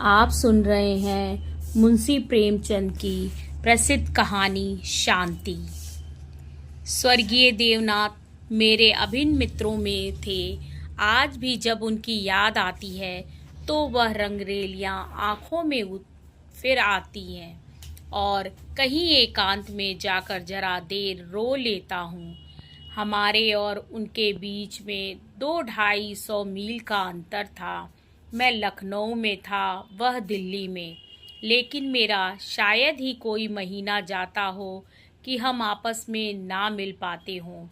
आप सुन रहे हैं मुंशी प्रेमचंद की प्रसिद्ध कहानी शांति। स्वर्गीय देवनाथ मेरे अभिन्न मित्रों में थे। आज भी जब उनकी याद आती है तो वह रंगरेलियां आंखों में फिर आती हैं और कहीं एकांत में जाकर जरा देर रो लेता हूँ। हमारे और उनके बीच में 200-250 मील का अंतर था। मैं लखनऊ में था, वह दिल्ली में, लेकिन मेरा शायद ही कोई महीना जाता हो कि हम आपस में ना मिल पाते हों।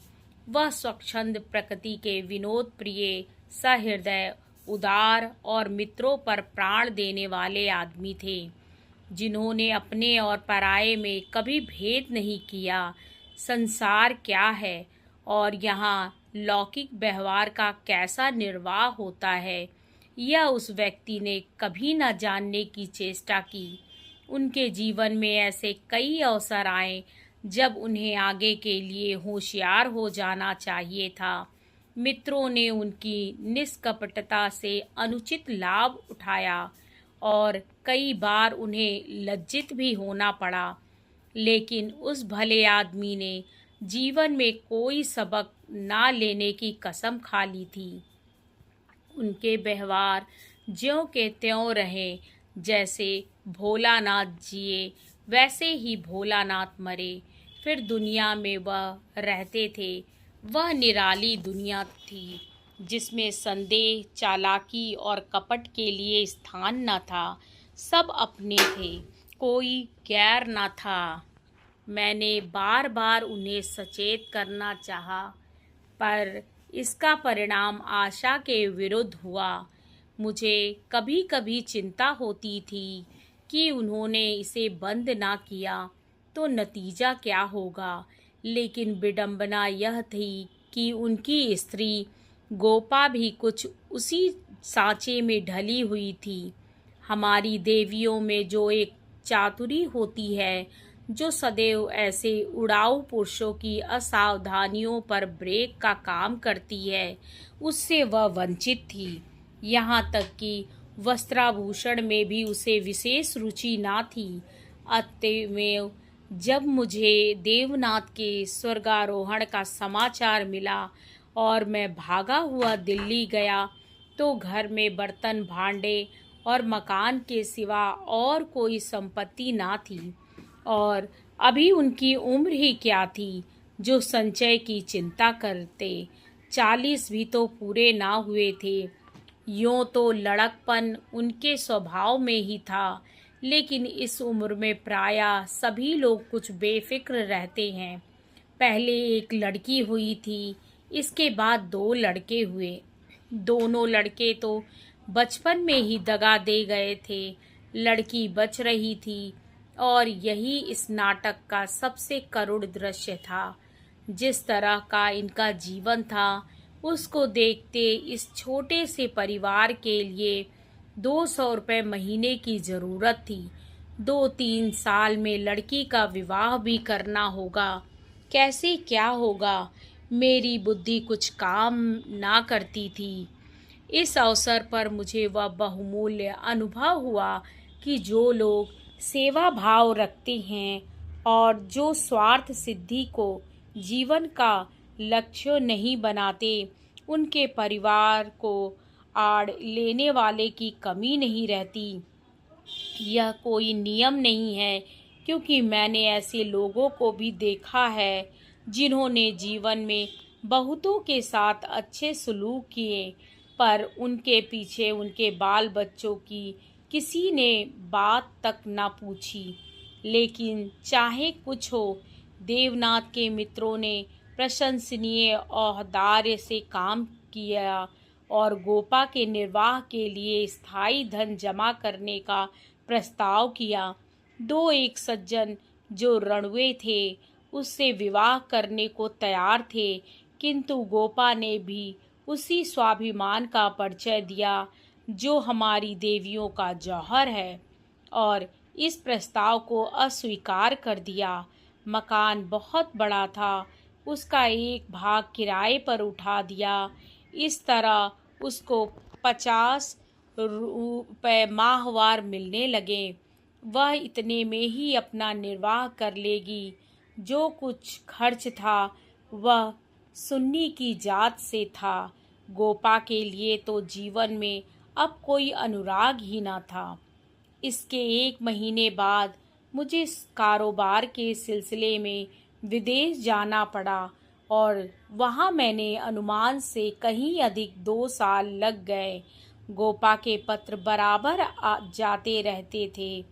वह स्वच्छंद प्रकृति के विनोद प्रिय, सहृदय, उदार और मित्रों पर प्राण देने वाले आदमी थे, जिन्होंने अपने और पराये में कभी भेद नहीं किया। संसार क्या है और यहाँ लौकिक व्यवहार का कैसा निर्वाह होता है, यह उस व्यक्ति ने कभी न जानने की चेष्टा की। उनके जीवन में ऐसे कई अवसर आए जब उन्हें आगे के लिए होशियार हो जाना चाहिए था। मित्रों ने उनकी निष्कपटता से अनुचित लाभ उठाया और कई बार उन्हें लज्जित भी होना पड़ा, लेकिन उस भले आदमी ने जीवन में कोई सबक ना लेने की कसम खा ली थी। उनके व्यवहार ज्यों के त्यों रहे। जैसे भोलानाथ जिए वैसे ही भोलानाथ मरे, फिर दुनिया में वह रहते थे। वह निराली दुनिया थी जिसमें संदेह, चालाकी और कपट के लिए स्थान न था। सब अपने थे, कोई गैर न था। मैंने बार बार उन्हें सचेत करना चाहा, पर इसका परिणाम आशा के विरुद्ध हुआ। मुझे कभी कभी चिंता होती थी कि उन्होंने इसे बंद ना किया तो नतीजा क्या होगा, लेकिन विडंबना यह थी कि उनकी स्त्री गोपा भी कुछ उसी सांचे में ढली हुई थी। हमारी देवियों में जो एक चातुरी होती है, जो सदैव ऐसे उड़ाऊ पुरुषों की असावधानियों पर ब्रेक का काम करती है, उससे वह वंचित थी। यहाँ तक कि वस्त्राभूषण में भी उसे विशेष रुचि ना थी। अतएव जब मुझे देवनाथ के स्वर्गारोहण का समाचार मिला और मैं भागा हुआ दिल्ली गया, तो घर में बर्तन भांडे और मकान के सिवा और कोई संपत्ति ना थी। और अभी उनकी उम्र ही क्या थी जो संचय की चिंता करते। 40 भी तो पूरे ना हुए थे। यूँ तो लड़कपन उनके स्वभाव में ही था, लेकिन इस उम्र में प्रायः सभी लोग कुछ बेफिक्र रहते हैं। पहले एक लड़की हुई थी, इसके बाद 2 लड़के हुए। दोनों लड़के तो बचपन में ही दगा दे गए थे। लड़की बच रही थी और यही इस नाटक का सबसे करुण दृश्य था। जिस तरह का इनका जीवन था, उसको देखते इस छोटे से परिवार के लिए 200 रुपये महीने की ज़रूरत थी। 2-3 साल में लड़की का विवाह भी करना होगा। कैसे क्या होगा, मेरी बुद्धि कुछ काम ना करती थी। इस अवसर पर मुझे वह बहुमूल्य अनुभव हुआ कि जो लोग सेवा भाव रखते हैं और जो स्वार्थ सिद्धि को जीवन का लक्ष्य नहीं बनाते, उनके परिवार को आड़ लेने वाले की कमी नहीं रहती। यह कोई नियम नहीं है, क्योंकि मैंने ऐसे लोगों को भी देखा है जिन्होंने जीवन में बहुतों के साथ अच्छे सलूक किए, पर उनके पीछे उनके बाल बच्चों की किसी ने बात तक न पूछी। लेकिन चाहे कुछ हो, देवनाथ के मित्रों ने प्रशंसनीय औदार्य से काम किया और गोपा के निर्वाह के लिए स्थायी धन जमा करने का प्रस्ताव किया। 2 सज्जन जो रणवे थे, उससे विवाह करने को तैयार थे, किंतु गोपा ने भी उसी स्वाभिमान का परिचय दिया जो हमारी देवियों का जौहर है, और इस प्रस्ताव को अस्वीकार कर दिया। मकान बहुत बड़ा था, उसका एक भाग किराए पर उठा दिया। इस तरह उसको 50 रुपए माहवार मिलने लगे। वह इतने में ही अपना निर्वाह कर लेगी। जो कुछ खर्च था वह सुन्नी की जात से था। गोपा के लिए तो जीवन में अब कोई अनुराग ही न था। इसके 1 महीने बाद मुझे इस कारोबार के सिलसिले में विदेश जाना पड़ा और वहाँ मैंने अनुमान से कहीं अधिक 2 साल लग गए। गोपा के पत्र बराबर जाते रहते थे,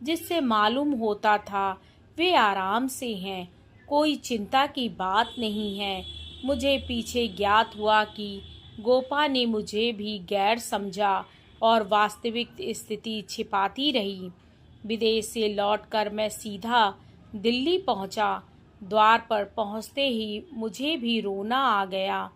जिससे मालूम होता था वे आराम से हैं, कोई चिंता की बात नहीं है। मुझे पीछे ज्ञात हुआ कि गोपा ने मुझे भी गैर समझा और वास्तविक स्थिति छिपाती रही। विदेश से लौटकर मैं सीधा दिल्ली पहुंचा। द्वार पर पहुंचते ही मुझे भी रोना आ गया।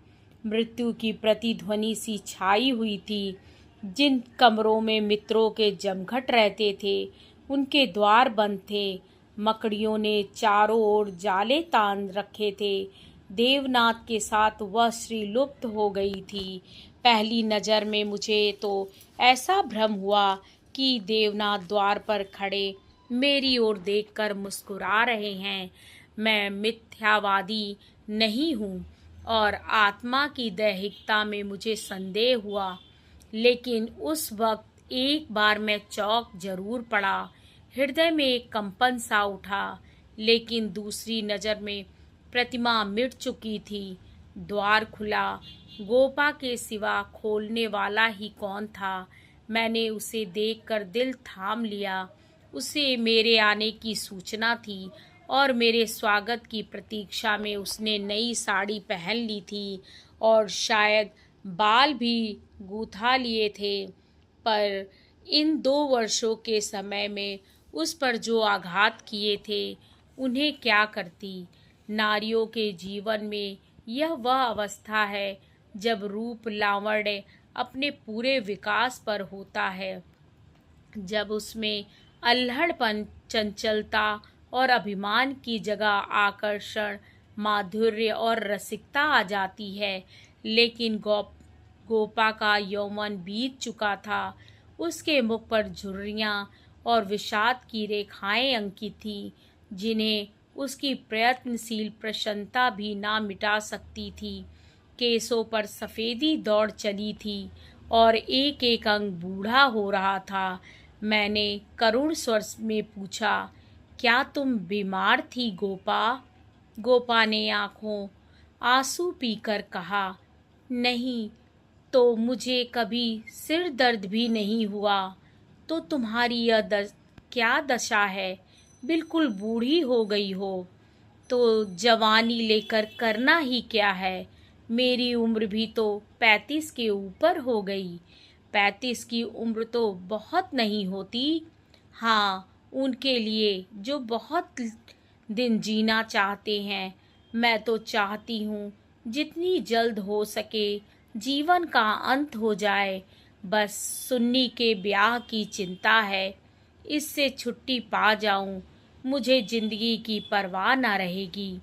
मृत्यु की प्रतिध्वनि सी छाई हुई थी। जिन कमरों में मित्रों के जमघट रहते थे उनके द्वार बंद थे। मकड़ियों ने चारों ओर जाले तान रखे थे। देवनाथ के साथ वह स्त्री लुप्त हो गई थी। पहली नज़र में मुझे तो ऐसा भ्रम हुआ कि देवनाथ द्वार पर खड़े मेरी ओर देखकर मुस्कुरा रहे हैं। मैं मिथ्यावादी नहीं हूँ और आत्मा की दैहिकता में मुझे संदेह हुआ, लेकिन उस वक्त एक बार मैं चौंक जरूर पड़ा। हृदय में एक कंपन सा उठा, लेकिन दूसरी नज़र में प्रतिमा मिट चुकी थी। द्वार खुला। गोपा के सिवा खोलने वाला ही कौन था। मैंने उसे देखकर दिल थाम लिया। उसे मेरे आने की सूचना थी और मेरे स्वागत की प्रतीक्षा में उसने नई साड़ी पहन ली थी और शायद बाल भी गूंथा लिए थे। पर इन 2 वर्षों के समय में उस पर जो आघात किए थे उन्हें क्या करती। नारियों के जीवन में यह वह अवस्था है जब रूप लावण्य अपने पूरे विकास पर होता है, जब उसमें अल्हड़पन, चंचलता और अभिमान की जगह आकर्षण, माधुर्य और रसिकता आ जाती है। लेकिन गोपा का यौवन बीत चुका था। उसके मुख पर झुर्रियाँ और विषाद की रेखाएं अंकित थीं, जिन्हें उसकी प्रयत्नशील प्रसन्नता भी ना मिटा सकती थी। केसों पर सफ़ेदी दौड़ चली थी और एक एक अंग बूढ़ा हो रहा था। मैंने करुण स्वर में पूछा, क्या तुम बीमार थी गोपा? गोपा ने आंखों आंसू पीकर कहा, नहीं तो मुझे कभी सिर दर्द भी नहीं हुआ। तो तुम्हारी यह क्या दशा है? बिल्कुल बूढ़ी हो गई हो। तो जवानी लेकर करना ही क्या है? मेरी उम्र भी तो 35 के ऊपर हो गई। 35 की उम्र तो बहुत नहीं होती। हाँ, उनके लिए जो बहुत दिन जीना चाहते हैं। मैं तो चाहती हूँ जितनी जल्द हो सके जीवन का अंत हो जाए। बस सुन्नी के ब्याह की चिंता है। इससे छुट्टी पा जाऊं, मुझे जिंदगी की परवाह न रहेगी।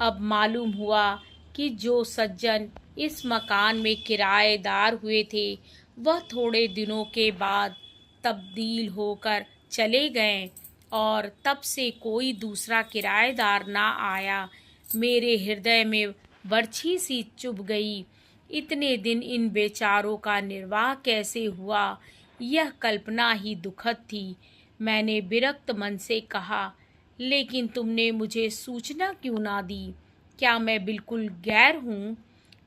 अब मालूम हुआ कि जो सज्जन इस मकान में किराएदार हुए थे वह थोड़े दिनों के बाद तब्दील होकर चले गए और तब से कोई दूसरा किराएदार ना आया। मेरे हृदय में बरछी सी चुभ गई। इतने दिन इन बेचारों का निर्वाह कैसे हुआ, यह कल्पना ही दुखद थी। मैंने विरक्त मन से कहा, लेकिन तुमने मुझे सूचना क्यों ना दी? क्या मैं बिल्कुल गैर हूँ?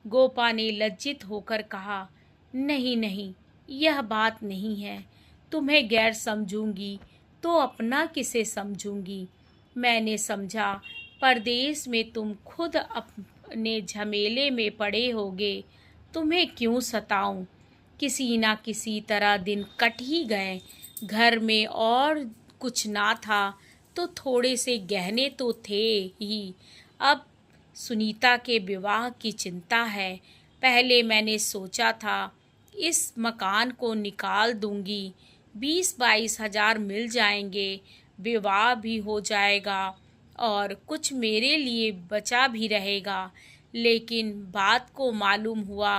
गोपा ने लज्जित होकर कहा, नहीं नहीं, यह बात नहीं है। तुम्हें गैर समझूंगी तो अपना किसे समझूंगी? मैंने समझा परदेश में तुम खुद अपने झमेले में पड़े होगे। तुम्हें क्यों सताऊं? किसी ना किसी तरह दिन कट ही गए। घर में और कुछ ना था तो थोड़े से गहने तो थे ही। अब सुनीता के विवाह की चिंता है। पहले मैंने सोचा था इस मकान को निकाल दूंगी, 20-22 हजार मिल जाएंगे, विवाह भी हो जाएगा और कुछ मेरे लिए बचा भी रहेगा। लेकिन बात को मालूम हुआ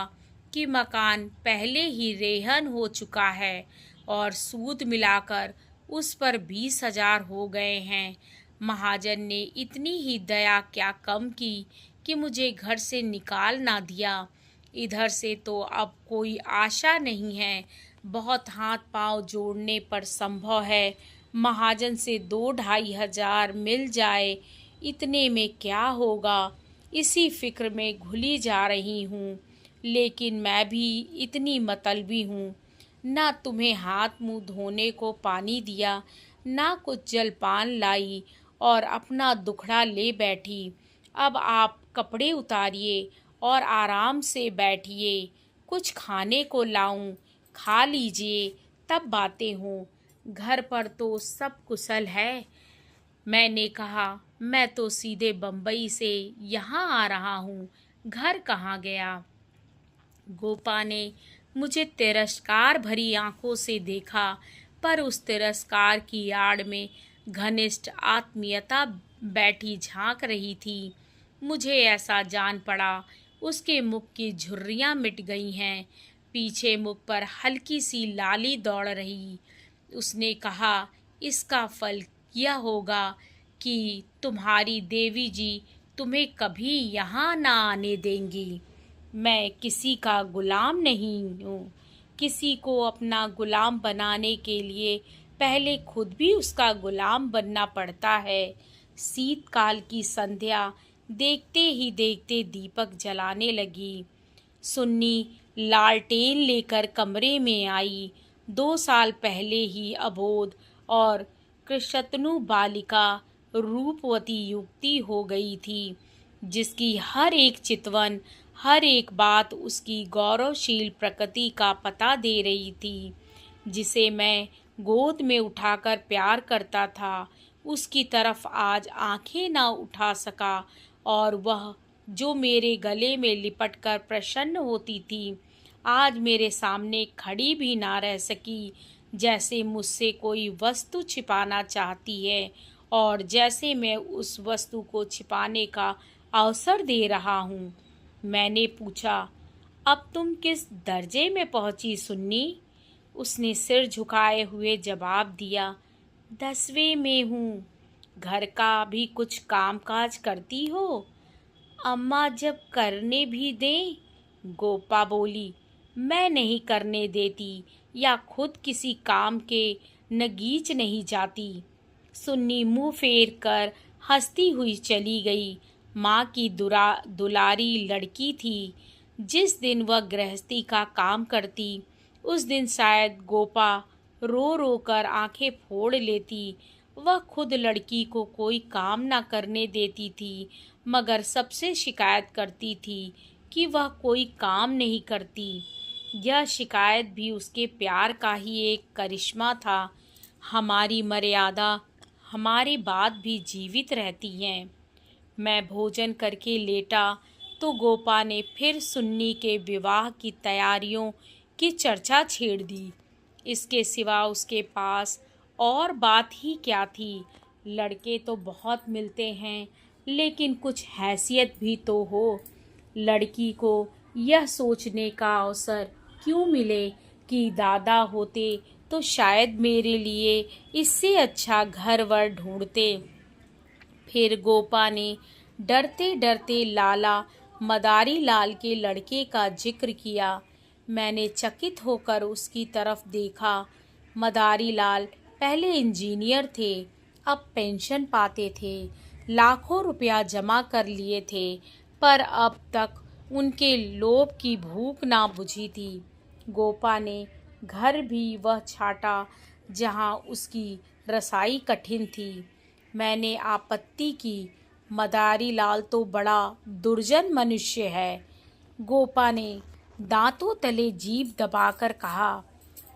कि मकान पहले ही रेहन हो चुका है और सूद मिलाकर उस पर 20,000 हो गए हैं। महाजन ने इतनी ही दया क्या कम की कि मुझे घर से निकाल ना दिया। इधर से तो अब कोई आशा नहीं है। बहुत हाथ पांव जोड़ने पर संभव है महाजन से 2-2.5 हजार मिल जाए। इतने में क्या होगा, इसी फिक्र में घुली जा रही हूँ। लेकिन मैं भी इतनी मतलबी हूँ, ना तुम्हें हाथ मुंह धोने को पानी दिया, ना कुछ जलपान लाई और अपना दुखड़ा ले बैठी। अब आप कपड़े उतारिए और आराम से बैठिए। कुछ खाने को लाऊं, खा लीजिए, तब बातें हों। घर पर तो सब कुशल है। मैंने कहा, मैं तो सीधे बम्बई से यहाँ आ रहा हूँ, घर कहाँ गया। गोपा ने मुझे तिरस्कार भरी आंखों से देखा, पर उस तिरस्कार की आड़ में घनिष्ठ आत्मीयता बैठी झांक रही थी। मुझे ऐसा जान पड़ा उसके मुख की झुर्रियाँ मिट गई हैं, पीछे मुख पर हल्की सी लाली दौड़ रही। उसने कहा, इसका फल यह होगा कि तुम्हारी देवी जी तुम्हें कभी यहाँ ना आने देंगी। मैं किसी का गुलाम नहीं हूँ। किसी को अपना गुलाम बनाने के लिए पहले खुद भी उसका गुलाम बनना पड़ता है। शीतकाल की संध्या देखते ही देखते दीपक जलाने लगी। सुन्नी लालटेन लेकर कमरे में आई। 2 साल पहले ही अबोध और कृशतनु बालिका रूपवती युक्ति हो गई थी, जिसकी हर एक चितवन, हर एक बात उसकी गौरवशील प्रकृति का पता दे रही थी। जिसे मैं गोद में उठाकर प्यार करता था, उसकी तरफ आज आंखें न उठा सका, और वह जो मेरे गले में लिपटकर प्रसन्न होती थी, आज मेरे सामने खड़ी भी ना रह सकी। जैसे मुझसे कोई वस्तु छिपाना चाहती है और जैसे मैं उस वस्तु को छिपाने का अवसर दे रहा हूँ। मैंने पूछा, अब तुम किस दर्जे में पहुँची सुन्नी? उसने सिर झुकाए हुए जवाब दिया, 10वें में हूँ। घर का भी कुछ कामकाज करती हो? अम्मा जब करने भी दें। गोपा बोली, मैं नहीं करने देती या खुद किसी काम के नगीच नहीं जाती। सुन्नी मुंह फेर कर हंसती हुई चली गई। माँ की दुलारी लड़की थी। जिस दिन वह गृहस्थी का काम करती, उस दिन शायद गोपा रो रो कर आंखें फोड़ लेती। वह खुद लड़की को कोई काम ना करने देती थी, मगर सबसे शिकायत करती थी कि वह कोई काम नहीं करती। यह शिकायत भी उसके प्यार का ही एक करिश्मा था। हमारी मर्यादा हमारे बाद भी जीवित रहती हैं। मैं भोजन करके लेटा तो गोपा ने फिर सुन्नी के विवाह की तैयारियों की चर्चा छेड़ दी। इसके सिवा उसके पास और बात ही क्या थी। लड़के तो बहुत मिलते हैं, लेकिन कुछ हैसियत भी तो हो। लड़की को यह सोचने का अवसर क्यों मिले कि दादा होते तो शायद मेरे लिए इससे अच्छा घर-वर ढूंढते। फिर गोपा ने डरते डरते लाला मदारी लाल के लड़के का जिक्र किया। मैंने चकित होकर उसकी तरफ देखा। मदारी लाल पहले इंजीनियर थे, अब पेंशन पाते थे। लाखों रुपया जमा कर लिए थे, पर अब तक उनके लोभ की भूख ना बुझी थी। गोपा ने घर भी वह छाटा जहाँ उसकी रसाई कठिन थी। मैंने आपत्ति की, मदारी लाल तो बड़ा दुर्जन मनुष्य है। गोपा ने दांतों तले जीभ दबाकर कहा,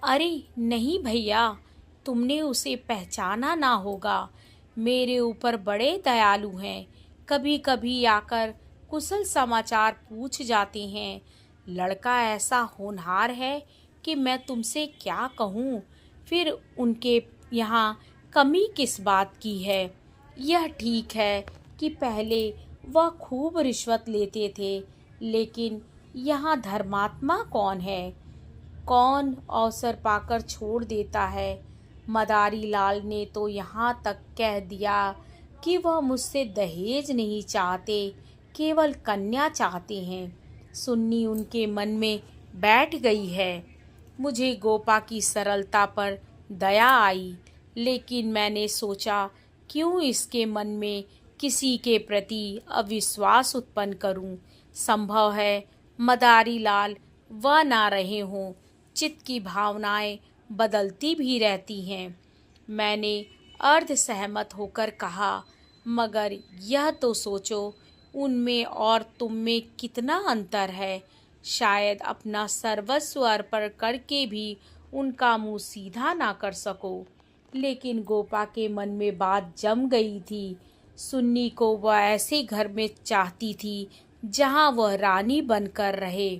अरे नहीं भैया, तुमने उसे पहचाना ना होगा। मेरे ऊपर बड़े दयालु हैं, कभी कभी आकर कुशल समाचार पूछ जाते हैं। लड़का ऐसा होनहार है कि मैं तुमसे क्या कहूँ। फिर उनके यहाँ कमी किस बात की है। यह ठीक है कि पहले वह खूब रिश्वत लेते थे, लेकिन यहाँ धर्मात्मा कौन है? कौन अवसर पाकर छोड़ देता है? मदारी लाल ने तो यहाँ तक कह दिया कि वह मुझसे दहेज नहीं चाहते, केवल कन्या चाहते हैं। सुन्नी उनके मन में बैठ गई है। मुझे गोपा की सरलता पर दया आई, लेकिन मैंने सोचा क्यों इसके मन में किसी के प्रति अविश्वास उत्पन्न करूं। संभव है मदारी लाल वह ना रहे हों। चित्त की भावनाएं बदलती भी रहती हैं। मैंने अर्ध सहमत होकर कहा, मगर यह तो सोचो उनमें और तुम में कितना अंतर है। शायद अपना सर्वस्व अर्पण करके भी उनका मुंह सीधा ना कर सको। लेकिन गोपा के मन में बात जम गई थी। सुन्नी को वह ऐसे घर में चाहती थी जहां वह रानी बनकर रहे।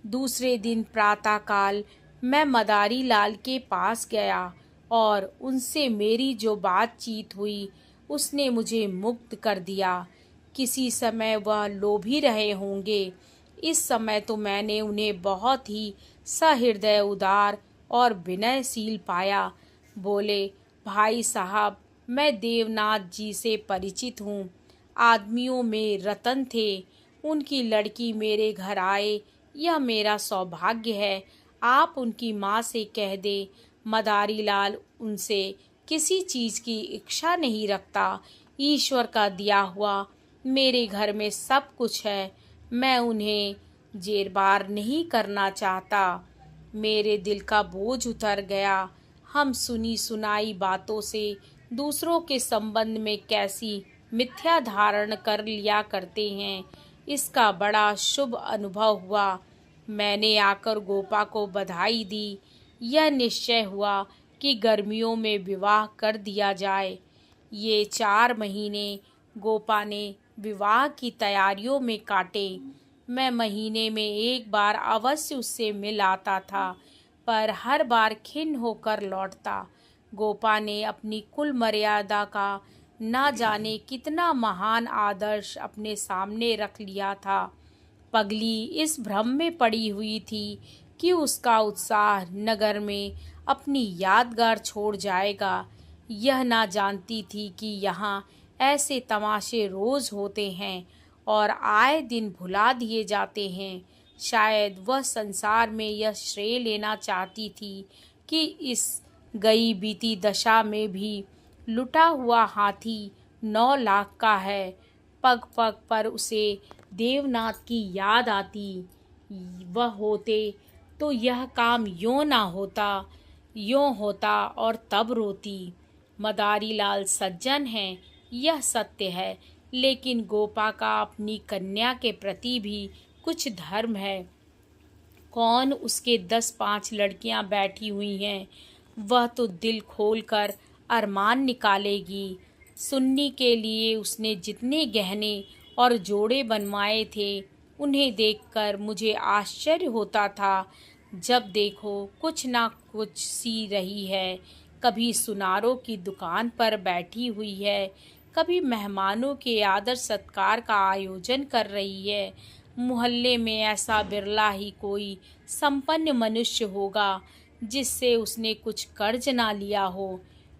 दूसरे दिन प्रातःकाल मैं मदारी लाल के पास गया और उनसे मेरी जो बातचीत हुई उसने मुझे मुक्त कर दिया। किसी समय वह लोभी रहे होंगे। इस समय तो मैंने उन्हें बहुत ही सहृदय, उदार और विनयशील पाया। बोले, भाई साहब, मैं देवनाथ जी से परिचित हूँ। आदमियों में रतन थे। उनकी लड़की मेरे घर आए, यह मेरा सौभाग्य है। आप उनकी माँ से कह दे, मदारी लाल उनसे किसी चीज़ की इच्छा नहीं रखता। ईश्वर का दिया हुआ मेरे घर में सब कुछ है। मैं उन्हें जेरबार नहीं करना चाहता। मेरे दिल का बोझ उतर गया। हम सुनी सुनाई बातों से दूसरों के संबंध में कैसी मिथ्या धारण कर लिया करते हैं, इसका बड़ा शुभ अनुभव हुआ। मैंने आकर गोपा को बधाई दी। यह निश्चय हुआ कि गर्मियों में विवाह कर दिया जाए। ये 4 महीने गोपा ने विवाह की तैयारियों में काटे। मैं महीने में एक बार अवश्य उससे मिल आता था, पर हर बार खिन्न होकर लौटता। गोपा ने अपनी कुल मर्यादा का ना जाने कितना महान आदर्श अपने सामने रख लिया था। पगली इस भ्रम में पड़ी हुई थी कि उसका उत्साह नगर में अपनी यादगार छोड़ जाएगा। यह ना जानती थी कि यहाँ ऐसे तमाशे रोज होते हैं और आए दिन भुला दिए जाते हैं। शायद वह संसार में यह श्रेय लेना चाहती थी कि इस गई बीती दशा में भी लुटा हुआ हाथी 9 लाख का है। पग पग पर उसे देवनाथ की याद आती। वह होते तो यह काम यों होता और तब रोती। मदारी लाल सज्जन हैं, यह सत्य है, लेकिन गोपा का अपनी कन्या के प्रति भी कुछ धर्म है। कौन उसके 10-5 लड़कियां बैठी हुई हैं, वह तो दिल खोलकर अरमान निकालेगी। सुन्नी के लिए उसने जितने गहने और जोड़े बनवाए थे, उन्हें देखकर मुझे आश्चर्य होता था। जब देखो कुछ ना कुछ सी रही है। कभी सुनारों की दुकान पर बैठी हुई है, कभी मेहमानों के आदर सत्कार का आयोजन कर रही है। मोहल्ले में ऐसा बिरला ही कोई संपन्न मनुष्य होगा जिससे उसने कुछ कर्ज ना लिया हो।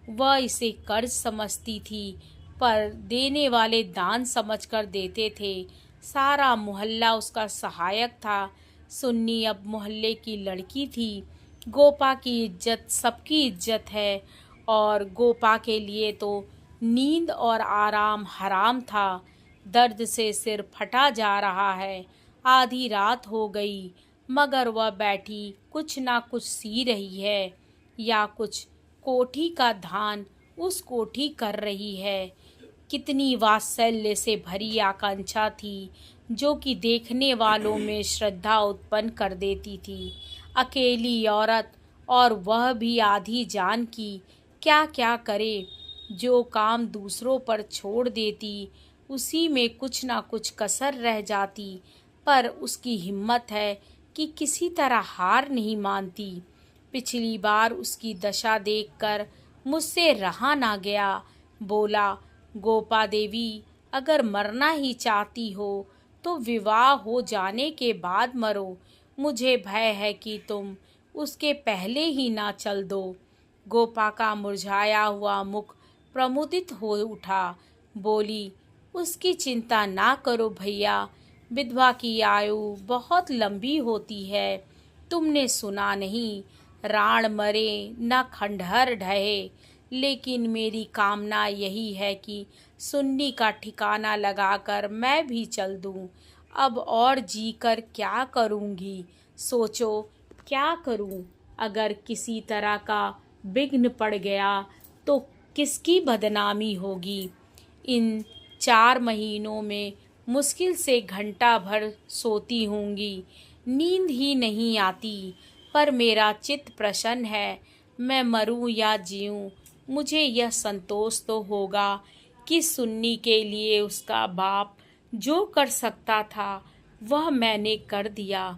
वह इसे कर्ज समझती थी, पर देने वाले दान समझकर देते थे। सारा मोहल्ला उसका सहायक था। सुन्नी अब मोहल्ले की लड़की थी। गोपा की इज्जत सबकी इज्जत है, और गोपा के लिए तो नींद और आराम हराम था। दर्द से सिर फटा जा रहा है। आधी रात हो गई, मगर वह बैठी कुछ ना कुछ सी रही है, या कुछ कोठी का धान उस कोठी कर रही है। कितनी वात्सल्य से भरी आकांक्षा थी, जो कि देखने वालों में श्रद्धा उत्पन्न कर देती थी। अकेली औरत, और वह भी आधी जान की, क्या क्या करे। जो काम दूसरों पर छोड़ देती, उसी में कुछ ना कुछ कसर रह जाती, पर उसकी हिम्मत है कि किसी तरह हार नहीं मानती। पिछली बार उसकी दशा देखकर मुझसे रहा ना गया। बोला, गोपा देवी, अगर मरना ही चाहती हो तो विवाह हो जाने के बाद मरो। मुझे भय है कि तुम उसके पहले ही ना चल दो। गोपा का मुरझाया हुआ मुख प्रमुदित हो उठा। बोली, उसकी चिंता ना करो भैया, विधवा की आयु बहुत लंबी होती है। तुमने सुना नहीं, राण मरे न खंडहर ढहे। लेकिन मेरी कामना यही है कि सुन्नी का ठिकाना लगाकर मैं भी चल दूं। अब और जी कर क्या करूंगी, सोचो क्या करूं। अगर किसी तरह का विघ्न पड़ गया तो किसकी बदनामी होगी। इन 4 महीनों में मुश्किल से घंटा भर सोती होंगी, नींद ही नहीं आती। पर मेरा चित्त प्रसन्न है। मैं मरूं या जीऊं, मुझे यह संतोष तो होगा कि सुन्नी के लिए उसका बाप जो कर सकता था वह मैंने कर दिया।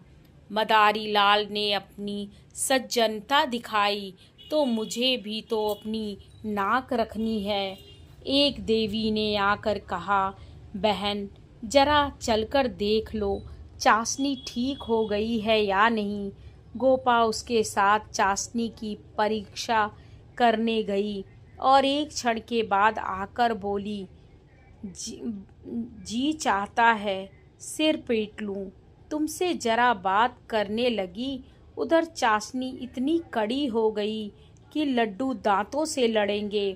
मदारी लाल ने अपनी सज्जनता दिखाई तो मुझे भी तो अपनी नाक रखनी है। एक देवी ने आकर कहा, बहन जरा चलकर देख लो चाशनी ठीक हो गई है या नहीं। गोपा उसके साथ चाशनी की परीक्षा करने गई और एक क्षण के बाद आकर बोली, जी चाहता है सिर पीट लूं। तुमसे जरा बात करने लगी, उधर चाशनी इतनी कड़ी हो गई कि लड्डू दांतों से लड़ेंगे।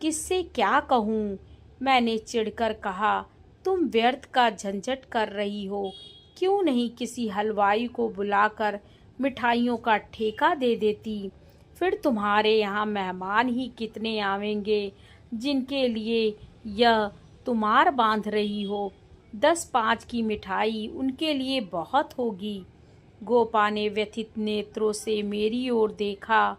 किससे क्या कहूँ। मैंने चिढ़कर कहा, तुम व्यर्थ का झंझट कर रही हो, क्यों नहीं किसी हलवाई को बुलाकर मिठाइयों का ठेका दे देती। फिर तुम्हारे यहाँ मेहमान ही कितने आवेंगे जिनके लिए यह तुम्हार बांध रही हो। 10-5 की मिठाई उनके लिए बहुत होगी। गोपा ने व्यथित नेत्रों से मेरी ओर देखा।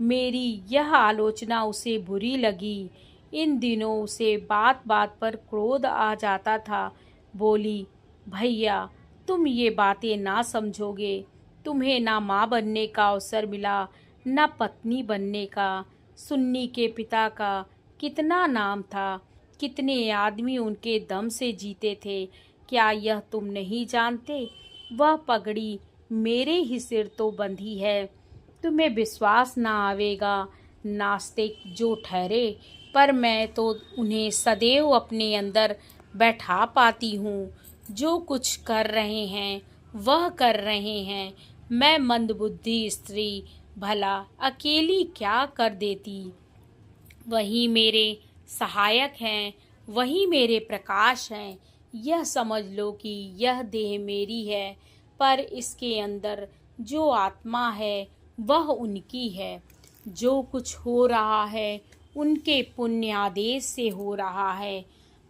मेरी यह आलोचना उसे बुरी लगी। इन दिनों उसे बात बात पर क्रोध आ जाता था। बोली, भैया तुम ये बातें ना समझोगे। तुम्हें ना माँ बनने का अवसर मिला, ना पत्नी बनने का। सुन्नी के पिता का कितना नाम था, कितने आदमी उनके दम से जीते थे। क्या यह तुम नहीं जानते। वह पगड़ी मेरे ही सिर तो बंधी है। तुम्हें विश्वास ना आवेगा, नास्तिक जो ठहरे, पर मैं तो उन्हें सदैव अपने अंदर बैठा पाती हूँ। जो कुछ कर रहे हैं वह कर रहे हैं। मैं मंदबुद्धि स्त्री भला अकेली क्या कर देती। वही मेरे सहायक हैं, वही मेरे प्रकाश हैं। यह समझ लो कि यह देह मेरी है, पर इसके अंदर जो आत्मा है वह उनकी है। जो कुछ हो रहा है उनके पुण्यादेश से हो रहा है।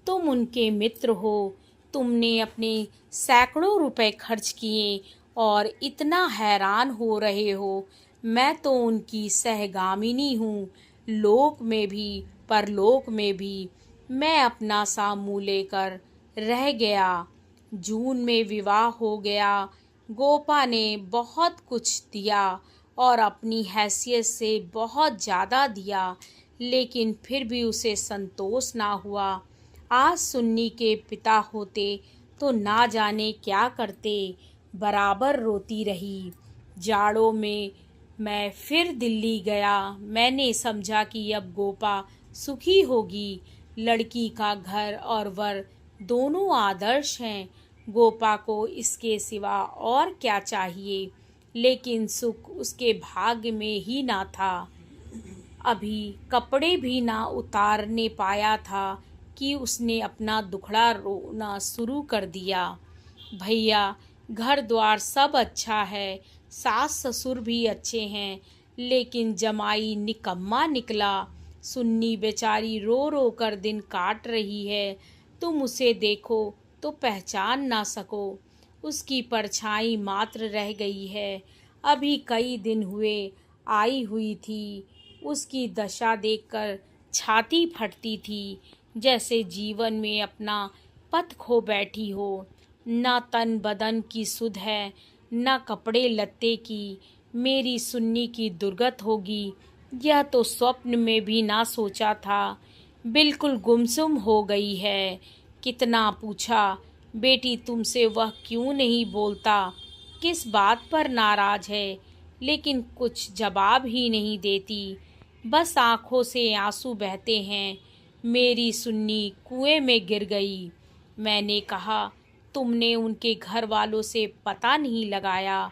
तुम उनके मित्र हो। तुमने अपने सैकड़ों रुपए खर्च किए और इतना हैरान हो रहे हो। मैं तो उनकी सहगामिनी हूँ, लोक में भी परलोक में भी। मैं अपना सा मुँह लेकर रह गया। जून में विवाह हो गया। गोपा ने बहुत कुछ दिया और अपनी हैसियत से बहुत ज़्यादा दिया, लेकिन फिर भी उसे संतोष ना हुआ। आज सुन्नी के पिता होते तो ना जाने क्या करते। बराबर रोती रही। जाड़ों में मैं फिर दिल्ली गया। मैंने समझा कि अब गोपा सुखी होगी। लड़की का घर और वर दोनों आदर्श हैं। गोपा को इसके सिवा और क्या चाहिए। लेकिन सुख उसके भाग्य में ही ना था। अभी कपड़े भी ना उतारने पाया था कि उसने अपना दुखड़ा रोना शुरू कर दिया। भैया घर द्वार सब अच्छा है, सास ससुर भी अच्छे हैं, लेकिन जमाई निकम्मा निकला। सुन्नी बेचारी रो रो कर दिन काट रही है। तुम उसे देखो तो पहचान ना सको। उसकी परछाई मात्र रह गई है। अभी कई दिन हुए आई हुई थी। उसकी दशा देखकर छाती फटती थी, जैसे जीवन में अपना पथ खो बैठी हो। न तन बदन की सुध है, न कपड़े लत्ते की। मेरी सुन्नी की दुर्गत होगी, यह तो स्वप्न में भी ना सोचा था। बिल्कुल गुमसुम हो गई है। कितना पूछा बेटी तुमसे वह क्यों नहीं बोलता, किस बात पर नाराज है? लेकिन कुछ जवाब ही नहीं देती, बस आंखों से आंसू बहते हैं। मेरी सुन्नी कुएं में गिर गई। मैंने कहा, तुमने उनके घर वालों से पता नहीं लगाया?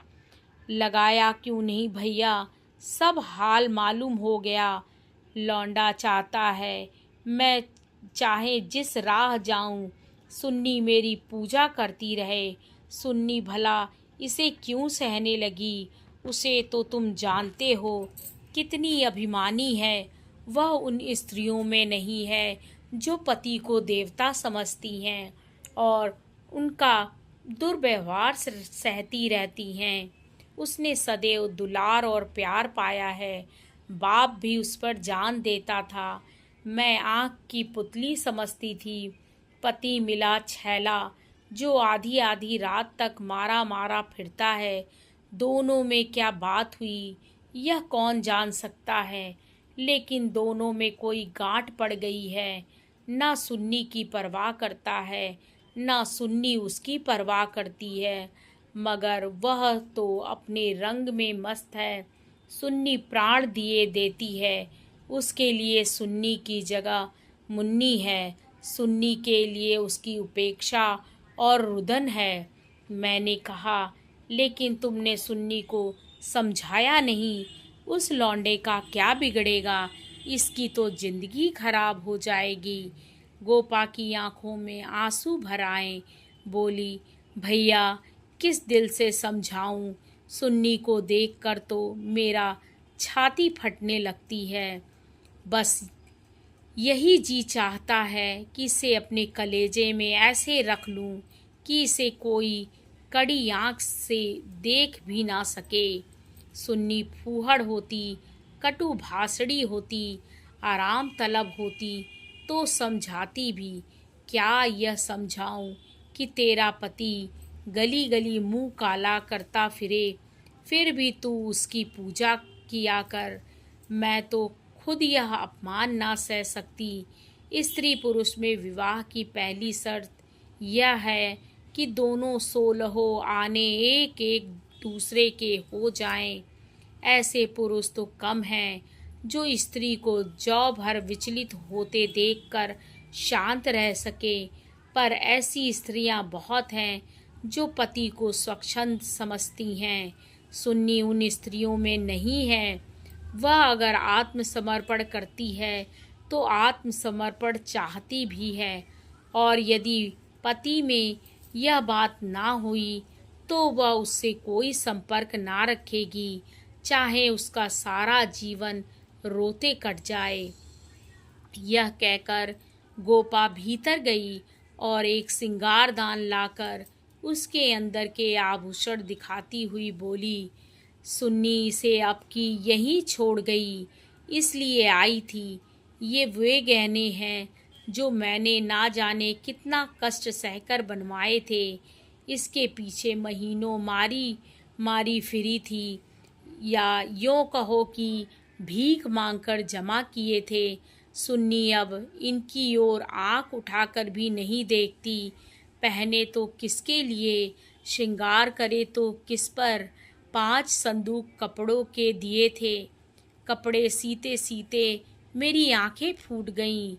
लगाया क्यों नहीं भैया, सब हाल मालूम हो गया। लौंडा चाहता है मैं चाहे जिस राह जाऊं, सुन्नी मेरी पूजा करती रहे। सुन्नी भला इसे क्यों सहने लगी? उसे तो तुम जानते हो कितनी अभिमानी है। वह उन स्त्रियों में नहीं है जो पति को देवता समझती हैं और उनका दुर्व्यवहार सहती रहती हैं। उसने सदैव दुलार और प्यार पाया है। बाप भी उस पर जान देता था। मैं आँख की पुतली समझती थी। पति मिला छैला जो आधी आधी रात तक मारा मारा फिरता है। दोनों में क्या बात हुई यह कौन जान सकता है, लेकिन दोनों में कोई गांठ पड़ गई है। ना सुन्नी की परवाह करता है, ना सुन्नी उसकी परवाह करती है, मगर वह तो अपने रंग में मस्त है। सुन्नी प्राण दिए देती है, उसके लिए सुन्नी की जगह मुन्नी है। सुन्नी के लिए उसकी उपेक्षा और रुदन है। मैंने कहा, लेकिन तुमने सुन्नी को समझाया नहीं। उस लौंडे का क्या बिगड़ेगा, इसकी तो जिंदगी खराब हो जाएगी। गोपा की आंखों में आंसू भर आए। बोली, भैया किस दिल से समझाऊं? सुन्नी को देखकर तो मेरा छाती फटने लगती है। बस यही जी चाहता है कि इसे अपने कलेजे में ऐसे रख लूं कि इसे कोई कड़ी आंख से देख भी ना सके। सुन्नी फूहड़ होती, कटु भाषणी होती, आराम तलब होती तो समझाती भी। क्या यह समझाऊं कि तेरा पति गली गली मुंह काला करता फिरे, फिर भी तू उसकी पूजा किया कर। मैं तो खुद यह अपमान ना सह सकती। स्त्री पुरुष में विवाह की पहली शर्त यह है कि दोनों सोलहों आने एक एक दूसरे के हो जाएं। ऐसे पुरुष तो कम हैं जो स्त्री को जौ भर विचलित होते देखकर शांत रह सके, पर ऐसी स्त्रियां बहुत हैं जो पति को स्वच्छंद समझती हैं। सुन्नी उन स्त्रियों में नहीं है। वह अगर आत्मसमर्पण करती है तो आत्मसमर्पण चाहती भी है, और यदि पति में यह बात ना हुई तो वह उससे कोई संपर्क ना रखेगी, चाहे उसका सारा जीवन रोते कट जाए। यह कहकर गोपा भीतर गई और एक सिंगारदान लाकर उसके अंदर के आभूषण दिखाती हुई बोली, सुन्नी इसे अब की यहीं छोड़ गई, इसलिए आई थी। ये वे गहने हैं जो मैंने ना जाने कितना कष्ट सहकर बनवाए थे। इसके पीछे महीनों मारी मारी फिरी थी, या यूँ कहो कि भीख मांगकर जमा किए थे। सुन्नी अब इनकी ओर आँख उठाकर भी नहीं देखती। पहने तो किसके लिए, श्रृंगार करे तो किस पर। 5 संदूक कपड़ों के दिए थे। कपड़े सीते सीते मेरी आंखें फूट गईं।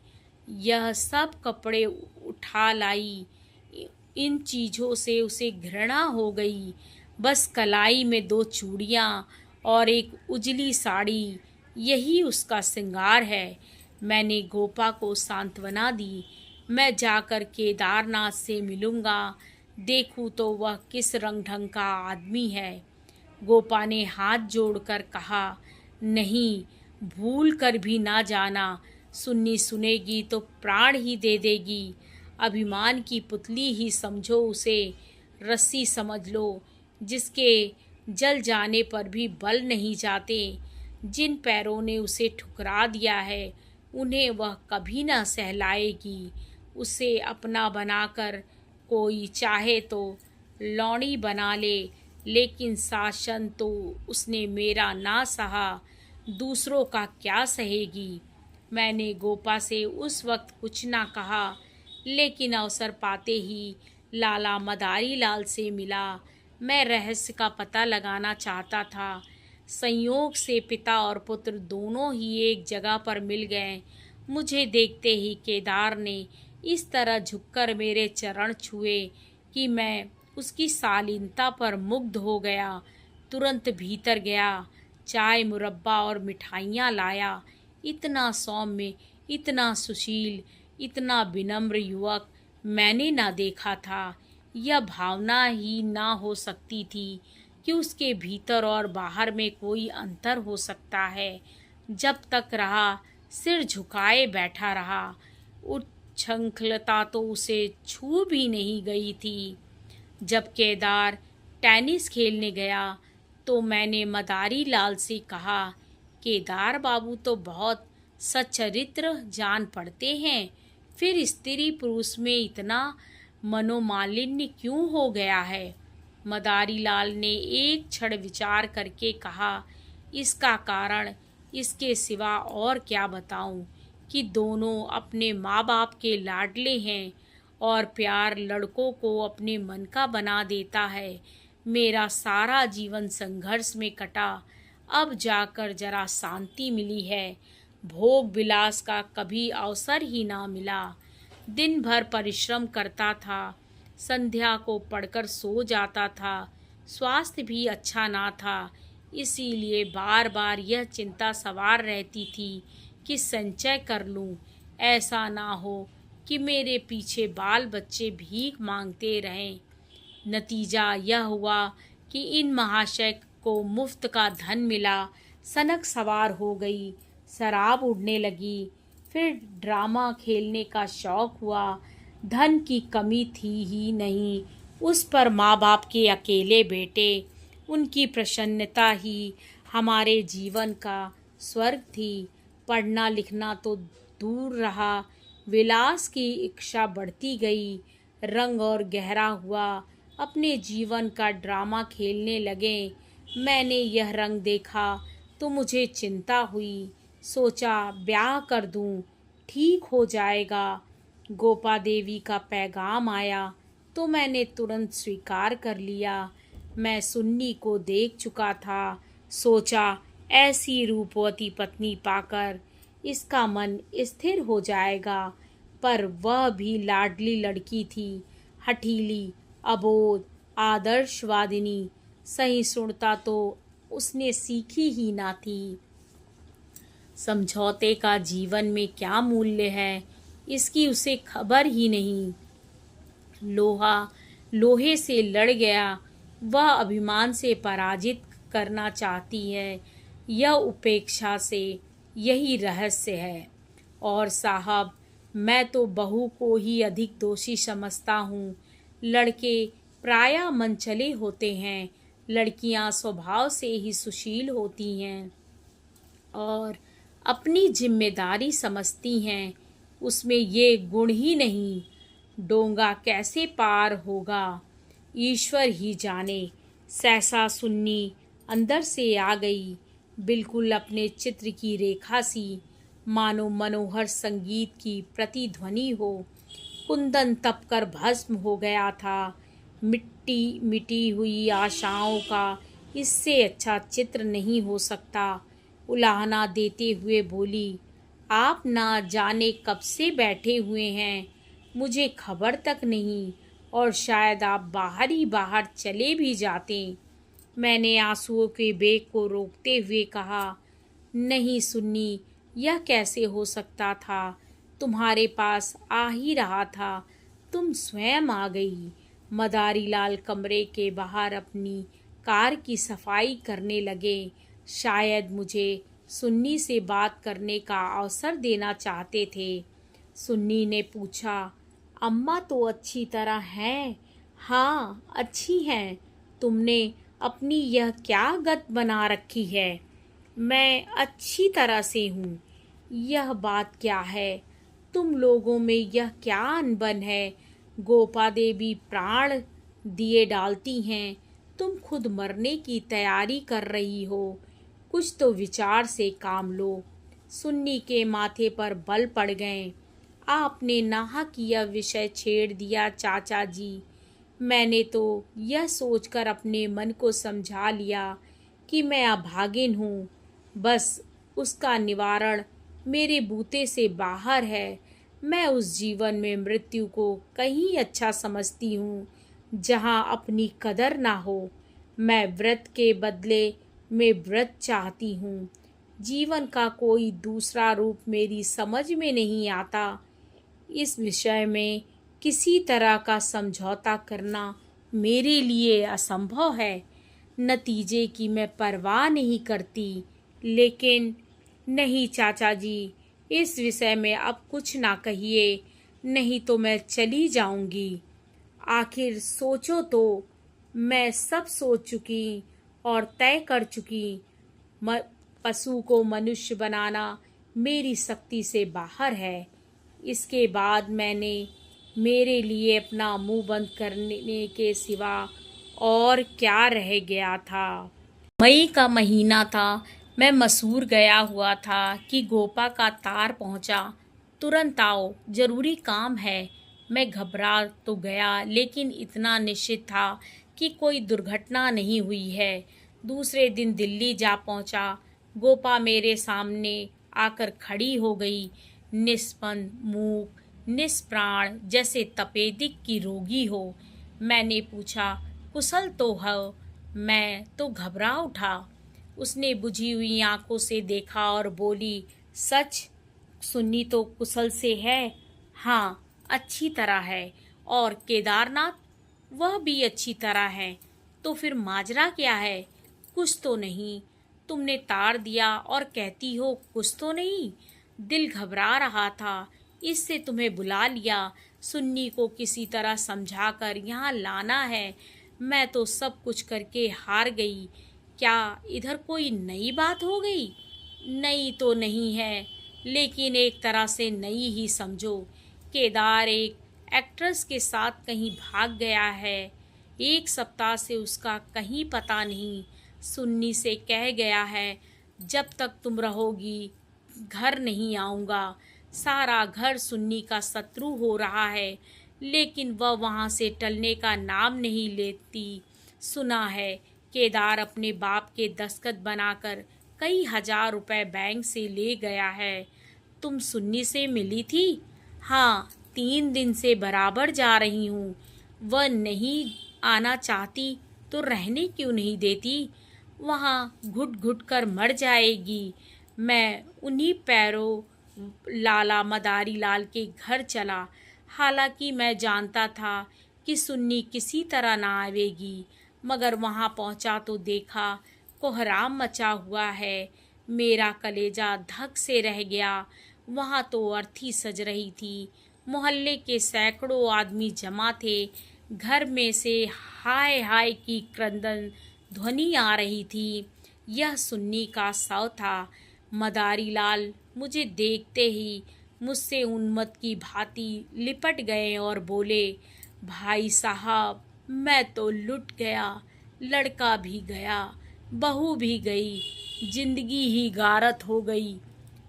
यह सब कपड़े उठा लाई। इन चीज़ों से उसे घृणा हो गई। बस कलाई में 2 चूड़ियाँ और एक उजली साड़ी, यही उसका श्रृंगार है। मैंने गोपा को सांत्वना दी। मैं जाकर केदारनाथ से मिलूँगा, देखूँ तो वह किस रंग ढंग का आदमी है। गोपा ने हाथ जोड़कर कहा, नहीं, भूल कर भी ना जाना। सुन्नी सुनेगी तो प्राण ही दे देगी। अभिमान की पुतली ही समझो उसे, रस्सी समझ लो जिसके जल जाने पर भी बल नहीं जाते। जिन पैरों ने उसे ठुकरा दिया है उन्हें वह कभी ना सहलाएगी। उसे अपना बनाकर कोई चाहे तो लौंडी बना ले, लेकिन शासन तो उसने मेरा ना सहा, दूसरों का क्या सहेगी। मैंने गोपा से उस वक्त कुछ ना कहा, लेकिन अवसर पाते ही लाला मदारी लाल से मिला। मैं रहस्य का पता लगाना चाहता था। संयोग से पिता और पुत्र दोनों ही एक जगह पर मिल गए। मुझे देखते ही केदार ने इस तरह झुककर मेरे चरण छुए कि मैं उसकी शालीनता पर मुग्ध हो गया। तुरंत भीतर गया, चाय मुरब्बा और मिठाइयाँ लाया। इतना सौम्य, इतना सुशील, इतना विनम्र युवक मैंने ना देखा था। यह भावना ही ना हो सकती थी कि उसके भीतर और बाहर में कोई अंतर हो सकता है। जब तक रहा सिर झुकाए बैठा रहा। उच्छृंखलता तो उसे छू भी नहीं गई थी। जब केदार टेनिस खेलने गया तो मैंने मदारी लाल से कहा, केदार बाबू तो बहुत सच्चरित्र जान पड़ते हैं, फिर स्त्री पुरुष में इतना मनोमालिन्य क्यों हो गया है? मदारी लाल ने एक क्षण विचार करके कहा, इसका कारण इसके सिवा और क्या बताऊं कि दोनों अपने माँ बाप के लाडले हैं और प्यार लड़कों को अपने मन का बना देता है। मेरा सारा जीवन संघर्ष में कटा, अब जाकर जरा शांति मिली है। भोग विलास का कभी अवसर ही ना मिला। दिन भर परिश्रम करता था, संध्या को पढ़कर सो जाता था। स्वास्थ्य भी अच्छा ना था, इसीलिए बार बार यह चिंता सवार रहती थी कि संचय कर लूं, ऐसा ना हो कि मेरे पीछे बाल बच्चे भीख मांगते रहें। नतीजा यह हुआ कि इन महाशय को मुफ्त का धन मिला, सनक सवार हो गई, शराब उड़ने लगी, फिर ड्रामा खेलने का शौक हुआ। धन की कमी थी ही नहीं, उस पर माँ बाप के अकेले बेटे, उनकी प्रसन्नता ही हमारे जीवन का स्वर्ग थी। पढ़ना लिखना तो दूर रहा, विलास की इच्छा बढ़ती गई, रंग और गहरा हुआ। अपने जीवन का ड्रामा खेलने लगे। मैंने यह रंग देखा तो मुझे चिंता हुई। सोचा ब्याह कर दूं, ठीक हो जाएगा। गोपा देवी का पैगाम आया तो मैंने तुरंत स्वीकार कर लिया। मैं सुन्नी को देख चुका था। सोचा ऐसी रूपवती पत्नी पाकर इसका मन स्थिर हो जाएगा, पर वह भी लाडली लड़की थी, हठीली, अबोध, आदर्शवादिनी। सहिष्णुता तो उसने सीखी ही ना थी। समझौते का जीवन में क्या मूल्य है, इसकी उसे खबर ही नहीं। लोहा लोहे से लड़ गया, वह अभिमान से पराजित करना चाहती है। यह उपेक्षा से, यही रहस्य है। और साहब, मैं तो बहू को ही अधिक दोषी समझता हूँ। लड़के प्रायः मनचले होते हैं, लड़कियाँ स्वभाव से ही सुशील होती हैं और अपनी जिम्मेदारी समझती हैं, उसमें ये गुण ही नहीं। डोंगा कैसे पार होगा ईश्वर ही जाने। सहसा सुन्नी अंदर से आ गई, बिल्कुल अपने चित्र की रेखा सी, मानो मनोहर संगीत की प्रतिध्वनि हो। कुंदन तपकर भस्म हो गया था। मिट्टी मिटी हुई आशाओं का इससे अच्छा चित्र नहीं हो सकता। उलाहना देते हुए बोली, आप ना जाने कब से बैठे हुए हैं, मुझे खबर तक नहीं, और शायद आप बाहर ही बाहर चले भी जाते। मैंने आंसुओं के बेग को रोकते हुए कहा, नहीं सुन्नी, यह कैसे हो सकता था? तुम्हारे पास आ ही रहा था, तुम स्वयं आ गई। मदारी लाल कमरे के बाहर अपनी कार की सफाई करने लगे। शायद मुझे सुन्नी से बात करने का अवसर देना चाहते थे। सुन्नी ने पूछा, अम्मा तो अच्छी तरह हैं? हाँ, अच्छी हैं। तुमने अपनी यह क्या गत बना रखी है? मैं अच्छी तरह से हूँ। यह बात क्या है? तुम लोगों में यह क्या अनबन है? गोपा देवी प्राण दिए डालती हैं, तुम खुद मरने की तैयारी कर रही हो। कुछ तो विचार से काम लो। सुन्नी के माथे पर बल पड़ गए। आपने नाहक यह विषय छेड़ दिया चाचा जी। मैंने तो यह सोचकर अपने मन को समझा लिया कि मैं अभागिन हूँ। बस उसका निवारण मेरे बूते से बाहर है। मैं उस जीवन में मृत्यु को कहीं अच्छा समझती हूँ जहाँ अपनी कदर ना हो। मैं व्रत के बदले में व्रत चाहती हूँ। जीवन का कोई दूसरा रूप मेरी समझ में नहीं आता। इस विषय में किसी तरह का समझौता करना मेरे लिए असंभव है। नतीजे की मैं परवाह नहीं करती। लेकिन नहीं चाचा जी, इस विषय में अब कुछ ना कहिए, नहीं तो मैं चली जाऊंगी। आखिर सोचो तो, मैं सब सोच चुकी और तय कर चुकी। म पशु को मनुष्य बनाना मेरी शक्ति से बाहर है। इसके बाद मैंने मेरे लिए अपना मुंह बंद करने के सिवा और क्या रह गया था। मई का महीना था। मैं मसूर गया हुआ था कि गोपा का तार पहुंचा। तुरंत आओ, जरूरी काम है। मैं घबरा तो गया, लेकिन इतना निश्चित था कि कोई दुर्घटना नहीं हुई है। दूसरे दिन दिल्ली जा पहुंचा। गोपा मेरे सामने आकर खड़ी हो गई, निस्पंद, मूक, निष्प्राण, जैसे तपेदिक की रोगी हो। मैंने पूछा, कुशल तो हो? मैं तो घबरा उठा। उसने बुझी हुई आंखों से देखा और बोली, सच? सुन्नी तो कुशल से है? हाँ, अच्छी तरह है। और केदारनाथ? वह भी अच्छी तरह है। तो फिर माजरा क्या है? कुछ तो नहीं? तुमने तार दिया और कहती हो कुछ तो नहीं। दिल घबरा रहा था, इससे तुम्हें बुला लिया। सुन्नी को किसी तरह समझाकर यहाँ लाना है। मैं तो सब कुछ करके हार गई। क्या इधर कोई नई बात हो गई? नई तो नहीं है, लेकिन एक तरह से नई ही समझो। केदार एक एक्ट्रेस के साथ कहीं भाग गया है। 1 सप्ताह से उसका कहीं पता नहीं। सुन्नी से कह गया है, जब तक तुम रहोगी घर नहीं आऊँगा। सारा घर सुन्नी का शत्रु हो रहा है, लेकिन वह वहाँ से टलने का नाम नहीं लेती। सुना है केदार अपने बाप के दस्तखत बनाकर कई हजार रुपए बैंक से ले गया है। तुम सुन्नी से मिली थी? हाँ, 3 दिन से बराबर जा रही हूँ। वह नहीं आना चाहती तो रहने क्यों नहीं देती? वहाँ घुट घुट कर मर जाएगी। मैं उन्हीं पैरों लाला मदारी लाल के घर चला। हालांकि मैं जानता था कि सुन्नी किसी तरह ना आवेगी, मगर वहाँ पहुँचा तो देखा कोहराम मचा हुआ है। मेरा कलेजा धक से रह गया। वहाँ तो अर्थी सज रही थी। मोहल्ले के सैकड़ों आदमी जमा थे। घर में से हाय हाय की क्रंदन ध्वनि आ रही थी। यह सुन्नी का शव था। मदारी लाल मुझे देखते ही मुझसे उन्मत्त की भांति लिपट गए और बोले, भाई साहब, मैं तो लुट गया। लड़का भी गया, बहू भी गई, जिंदगी ही गारत हो गई।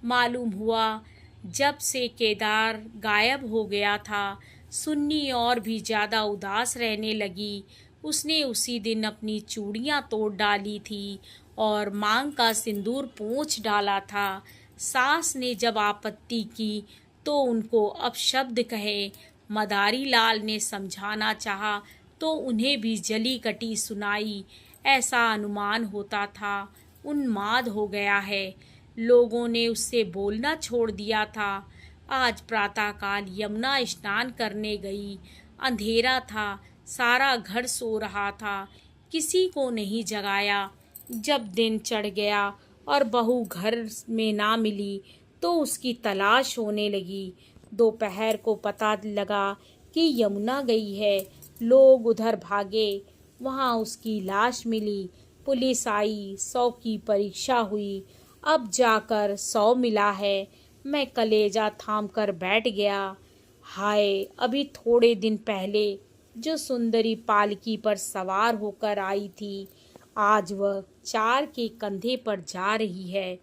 मालूम हुआ जब से केदार गायब हो गया था, सुन्नी और भी ज़्यादा उदास रहने लगी। उसने उसी दिन अपनी चूड़ियाँ तोड़ डाली थी और मांग का सिंदूर पोंछ डाला था। सास ने जब आपत्ति की तो उनको अपशब्द कहे। मदारी लाल ने समझाना चाहा तो उन्हें भी जली कटी सुनाई। ऐसा अनुमान होता था उन्माद हो गया है। लोगों ने उससे बोलना छोड़ दिया था। आज प्रातःकाल यमुना स्नान करने गई। अंधेरा था, सारा घर सो रहा था, किसी को नहीं जगाया। जब दिन चढ़ गया और बहू घर में ना मिली तो उसकी तलाश होने लगी। दोपहर को पता लगा कि यमुना गई है। लोग उधर भागे, वहाँ उसकी लाश मिली। पुलिस आई, 100 की परीक्षा हुई, अब जाकर 100 मिला है। मैं कलेजा थाम कर बैठ गया। हाय, अभी थोड़े दिन पहले जो सुंदरी पालकी पर सवार होकर आई थी, आज वह 4 के कंधे पर जा रही है।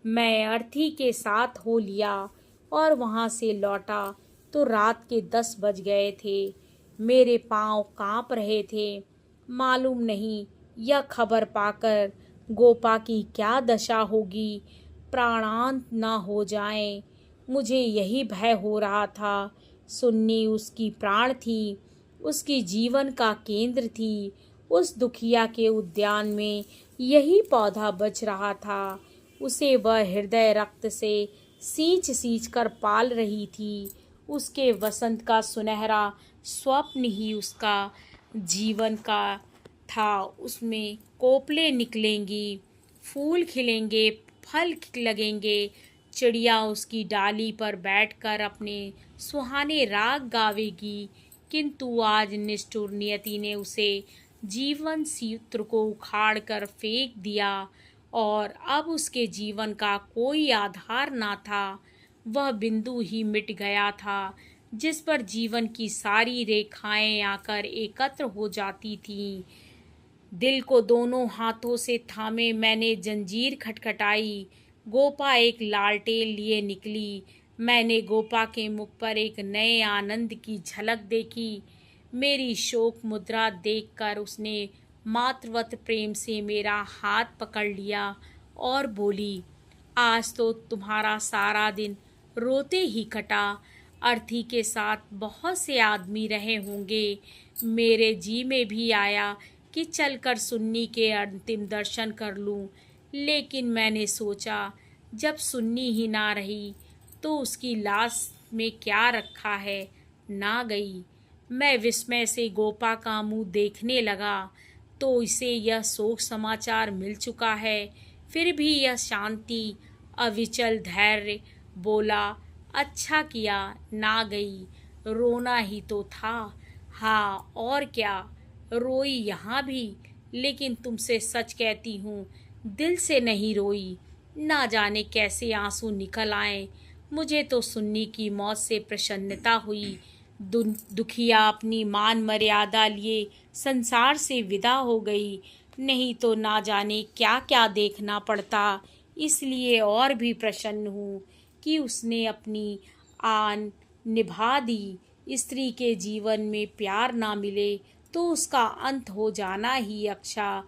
मैं अर्थी के साथ हो लिया और वहाँ से लौटा तो रात के 10 बज गए थे। मेरे पांव कांप रहे थे। मालूम नहीं यह खबर पाकर गोपा की क्या दशा होगी, प्राणांत न हो जाएं। मुझे यही भय हो रहा था। सुन्नी उसकी प्राण थी, उसकी जीवन का केंद्र थी। उस दुखिया के उद्यान में यही पौधा बच रहा था। उसे वह हृदय रक्त से सींच सींच कर पाल रही थी। उसके वसंत का सुनहरा स्वप्न ही उसका जीवन का था। उसमें कोपले निकलेंगी, फूल खिलेंगे, फल लगेंगे, चिड़िया उसकी डाली पर बैठकर अपने सुहाने राग गावेगी। किंतु आज निष्ठुर नियति ने उसे जीवन सूत्र को उखाड़ कर फेंक दिया और अब उसके जीवन का कोई आधार ना था। वह बिंदु ही मिट गया था जिस पर जीवन की सारी रेखाएं आकर एकत्र हो जाती थीं। दिल को दोनों हाथों से थामे मैंने जंजीर खटखटाई। गोपा एक लालटेन लिए निकली। मैंने गोपा के मुख पर एक नए आनंद की झलक देखी। मेरी शोक मुद्रा देखकर उसने मातृवत प्रेम से मेरा हाथ पकड़ लिया और बोली, आज तो तुम्हारा सारा दिन रोते ही कटा। अर्थी के साथ बहुत से आदमी रहे होंगे। मेरे जी में भी आया कि चलकर सुन्नी के अंतिम दर्शन कर लूं, लेकिन मैंने सोचा जब सुन्नी ही ना रही तो उसकी लाश में क्या रखा है, ना गई। मैं विस्मय से गोपा का मुंह देखने लगा तो इसे यह शोक समाचार मिल चुका है। फिर भी यह शांति अविचल धैर्य बोला, अच्छा किया ना गई, रोना ही तो था। हाँ और क्या, रोई यहाँ भी, लेकिन तुमसे सच कहती हूँ दिल से नहीं रोई। ना जाने कैसे आंसू निकल आए। मुझे तो सुन्नी की मौत से प्रसन्नता हुई। दुखिया अपनी मान मर्यादा लिए संसार से विदा हो गई, नहीं तो ना जाने क्या क्या देखना पड़ता। इसलिए और भी प्रसन्न हूँ कि उसने अपनी आन निभा दी। स्त्री के जीवन में प्यार ना मिले तो उसका अंत हो जाना ही अच्छा।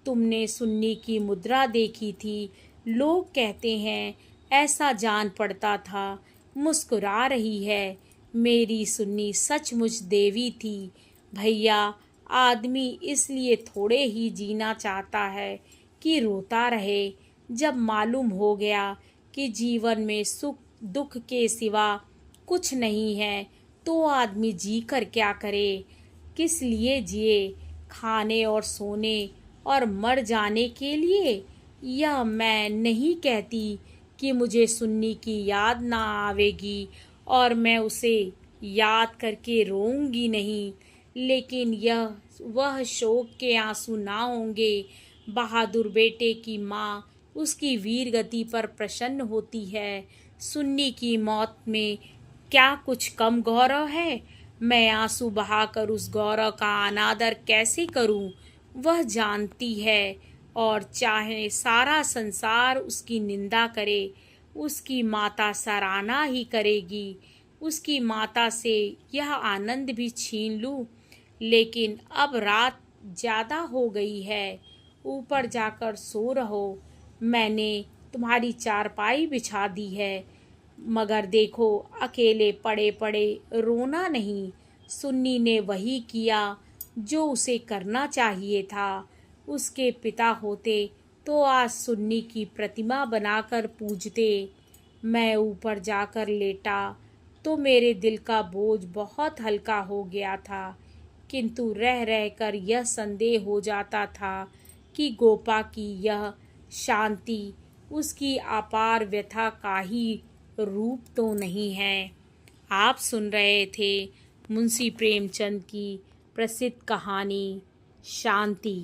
तुमने सुन्नी की मुद्रा देखी थी, लोग कहते हैं ऐसा जान पड़ता था। मुस्कुरा रही है। मेरी सुन्नी सचमुच देवी थी। भैया, आदमी इसलिए थोड़े ही जीना चाहता है कि रोता रहे। जब मालूम हो गया कि जीवन में सुख दुख के सिवा कुछ नहीं है तो आदमी जी कर क्या करे, किस लिए जिए, खाने और सोने और मर जाने के लिए। यह मैं नहीं कहती कि मुझे सुन्नी की याद ना आवेगी और मैं उसे याद करके रोऊंगी नहीं, लेकिन यह वह शोक के आंसू ना होंगे। बहादुर बेटे की माँ उसकी वीर गति पर प्रसन्न होती है। सुन्नी की मौत में क्या कुछ कम गौरव है? मैं आंसू बहाकर उस गौरव का अनादर कैसे करूं? वह जानती है, और चाहे सारा संसार उसकी निंदा करे, उसकी माता सराहना ही करेगी। उसकी माता से यह आनंद भी छीन लूं, लेकिन अब रात ज़्यादा हो गई है, ऊपर जाकर सो रहो। मैंने तुम्हारी चारपाई बिछा दी है, मगर देखो अकेले पड़े पड़े रोना नहीं। सुन्नी ने वही किया जो उसे करना चाहिए था। उसके पिता होते तो आज सुन्नी की प्रतिमा बनाकर पूजते। मैं ऊपर जाकर लेटा तो मेरे दिल का बोझ बहुत हल्का हो गया था, किंतु रह रह कर यह संदेह हो जाता था कि गोपा की यह शांति उसकी अपार व्यथा का ही रूप तो नहीं है। आप सुन रहे थे मुंशी प्रेमचंद की प्रसिद्ध कहानी शांति।